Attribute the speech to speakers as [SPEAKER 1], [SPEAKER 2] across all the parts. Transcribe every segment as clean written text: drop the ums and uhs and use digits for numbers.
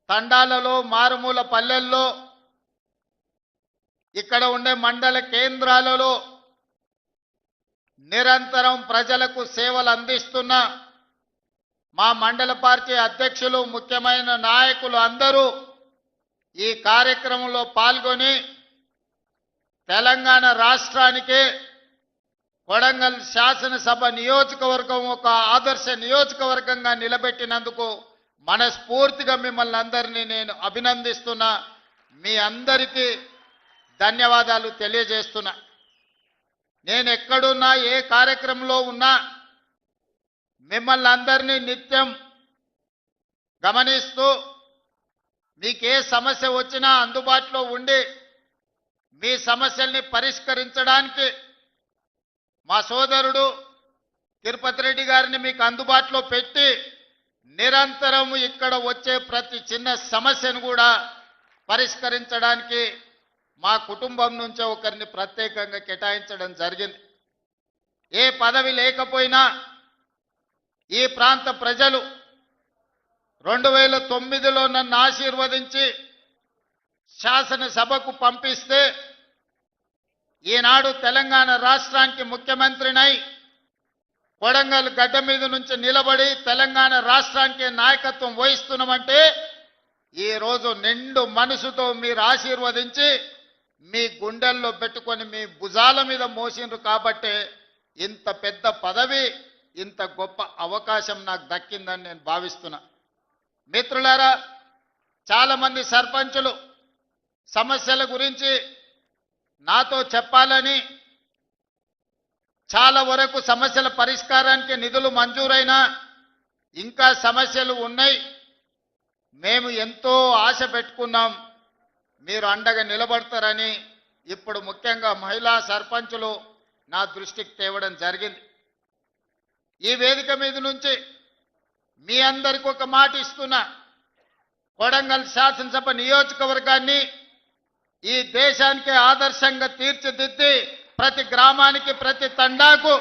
[SPEAKER 1] తండాలలో మారుమూల పల్లెల్లో ఇక్కడ ఉండే మండల కేంద్రాలలో నిరంతరం ప్రజలకు సేవలు అందిస్తున్న మా మండల పార్టీ అధ్యక్షులు ముఖ్యమైన నాయకులు అందరూ ఈ కార్యక్రమంలో పాల్గొని తెలంగాణ రాష్ట్రానికి కొడంగల్ శాసనసభ నియోజకవర్గం ఒక ఆదర్శ నియోజకవర్గంగా నిలబెట్టినందుకు మనస్ఫూర్తిగా మిమ్మల్ని అందరినీ నేను అభినందిస్తున్నా. మీ అందరికీ ధన్యవాదాలు తెలియజేస్తున్నా. నేను ఎక్కడున్నా ఏ కార్యక్రమంలో ఉన్నా మిమ్మల్ని అందరినీ నిత్యం గమనిస్తూ మీకే సమస్య వచ్చినా అందుబాటులో ఉండి మీ సమస్యల్ని పరిష్కరించడానికి మా సోదరుడు తిరుపతి రెడ్డి గారిని మీకు అందుబాటులో పెట్టి నిరంతరం ఇక్కడ వచ్చే ప్రతి చిన్న సమస్యను కూడా పరిష్కరించడానికి మా కుటుంబం నుంచే ఒకరిని ప్రత్యేకంగా కేటాయించడం జరిగింది. ఏ పదవి లేకపోయినా ఈ ప్రాంత ప్రజలు 2009లో నన్ను ఆశీర్వదించి శాసనసభకు పంపిస్తే ఈనాడు తెలంగాణ రాష్ట్రానికి ముఖ్యమంత్రినై కొడంగల్ గడ్డ మీద నుంచి నిలబడి తెలంగాణ రాష్ట్రానికి నాయకత్వం వహిస్తున్నామంటే ఈరోజు నిండు మనసుతో మీరు ఆశీర్వదించి మీ గుండెల్లో పెట్టుకొని మీ భుజాల మీద మోసిండ్రు కాబట్టే ఇంత పెద్ద పదవి ఇంత గొప్ప అవకాశం నాకు దక్కిందని నేను భావిస్తున్నా. మిత్రులారా, చాలామంది సర్పంచులు సమస్యల గురించి నాతో చెప్పాలని, చాలా వరకు సమస్యల పరిష్కారానికి నిధులు మంజూరైనా ఇంకా సమస్యలు ఉన్నాయి, మేము ఎంతో ఆశ పెట్టుకున్నాం, మీరు అండగా నిలబడతారని ఇప్పుడు ముఖ్యంగా మహిళా సర్పంచులు నా దృష్టికి తేవడం జరిగింది. ఈ వేదిక మీద నుంచి మీ అందరికీ ఒక మాట ఇస్తున్నా. కొడంగల్ శాసనసభ నియోజకవర్గాన్ని ఈ దేశానికి ఆదర్శంగా తీర్చిదిద్ది ప్రతి గ్రామానికి ప్రతి తండాకు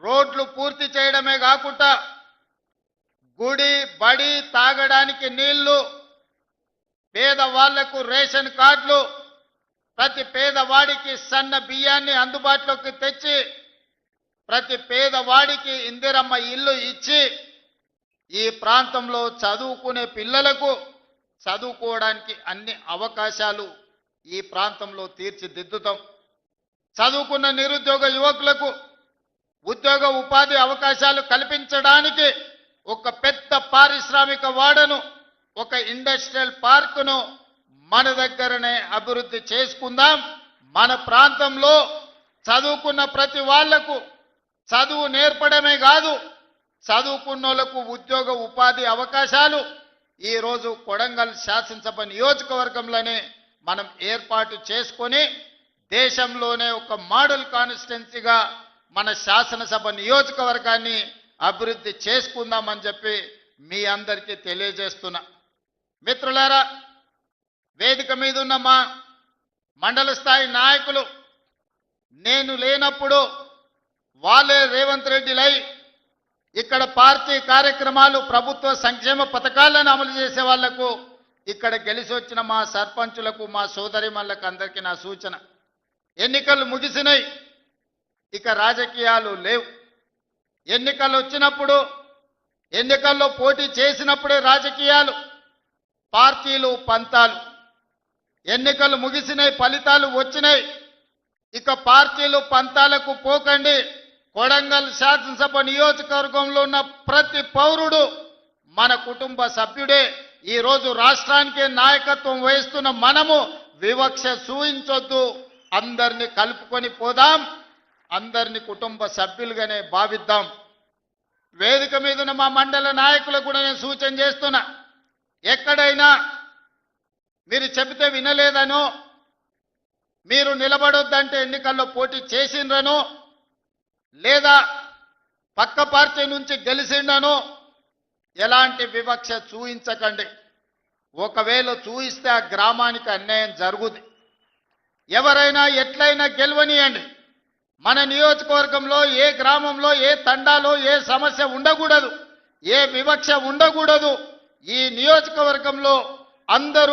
[SPEAKER 1] రోడ్లు పూర్తి చేయడమే కాకుండా గుడి బడి తాగడానికి నీళ్లు, పేదవాళ్లకు రేషన్ కార్డులు, ప్రతి పేదవాడికి సన్న బియ్యాన్ని అందుబాటులోకి తెచ్చి ప్రతి పేదవాడికి ఇందిరమ్మ ఇల్లు ఇచ్చి ఈ ప్రాంతంలో చదువుకునే పిల్లలకు చదువుకోవడానికి అన్ని అవకాశాలు ఈ ప్రాంతంలో తీర్చిదిద్దుతాం. చదువుకున్న నిరుద్యోగ యువకులకు ఉద్యోగ ఉపాధి అవకాశాలు కల్పించడానికి ఒక పెద్ద పారిశ్రామిక వాడను, ఒక ఇండస్ట్రియల్ పార్కును మన దగ్గరనే అభివృద్ధి చేసుకుందాం. మన ప్రాంతంలో చదువుకున్న ప్రతి వాళ్లకు చదువు నేర్పడమే కాదు, చదువుకున్నోళ్లకు ఉద్యోగ ఉపాధి అవకాశాలు ఈరోజు కొడంగల్ శాసనసభ నియోజకవర్గంలోనే మనం ఏర్పాటు చేసుకొని దేశంలోనే ఒక మోడల్ కాన్స్టిట్యున్సీగా మన శాసనసభ నియోజకవర్గాన్ని అభివృద్ధి చేసుకుందామని చెప్పి మీ అందరికీ తెలియజేస్తున్నా. మిత్రులారా, వేదిక మీద ఉన్న మా మండల స్థాయి నాయకులు నేను లేనప్పుడు వాళ్ళే రేవంత్ రెడ్డిలై ఇక్కడ పార్టీ కార్యక్రమాలు ప్రభుత్వ సంక్షేమ పథకాలను అమలు చేసే వాళ్లకు ఇక్కడ గెలిచి వచ్చిన మా సర్పంచులకు మా సోదరిమణులకు అందరికీ నా సూచన, ఎన్నికలు ముగిసినాయి, ఇక రాజకీయాలు లేవు. ఎన్నికలు వచ్చినప్పుడు ఎన్నికల్లో పోటీ చేసినప్పుడే రాజకీయాలు, పార్టీలు పంతాలు. ఎన్నికలు ముగిసినాయి, ఫలితాలు వచ్చినాయి, ఇక పార్టీలు పంతాలకు పోకండి. కొడంగల్ శాసనసభ నియోజకవర్గంలో ఉన్న ప్రతి పౌరుడు మన కుటుంబ సభ్యుడే. ఈరోజు రాష్ట్రానికి నాయకత్వం వహిస్తున్న మనము వివక్ష చూయించొద్దు, అందరినీ కలుపుకొని పోదాం, అందరినీ కుటుంబ సభ్యులుగానే భావిద్దాం. వేదిక మీద ఉన్న మా మండల నాయకులకు కూడా నేను సూచన చేస్తున్నా, ఎక్కడైనా మీరు చెబితే వినలేదనో, మీరు నిలబడొద్దంటే ఎన్నికల్లో పోటీ చేసిండ్రనో, లేదా పక్క పార్టీ నుంచి గెలిచిండనో ఎలాంటి వివక్ష చూయించకండి. ఒకవేళ చూయిస్తే ఆ గ్రామానికి అన్యాయం జరుగుతుంది. ఎవరైనా ఎట్లయినా గెలవనియండి. మన నియోజకవర్గంలో ఏ గ్రామంలో ఏ తండాలో ఏ సమస్య ఉండకూడదు. ఏ వివక్ష ఉండకూడదు. ఈ నియోజకవర్గంలో అందరూ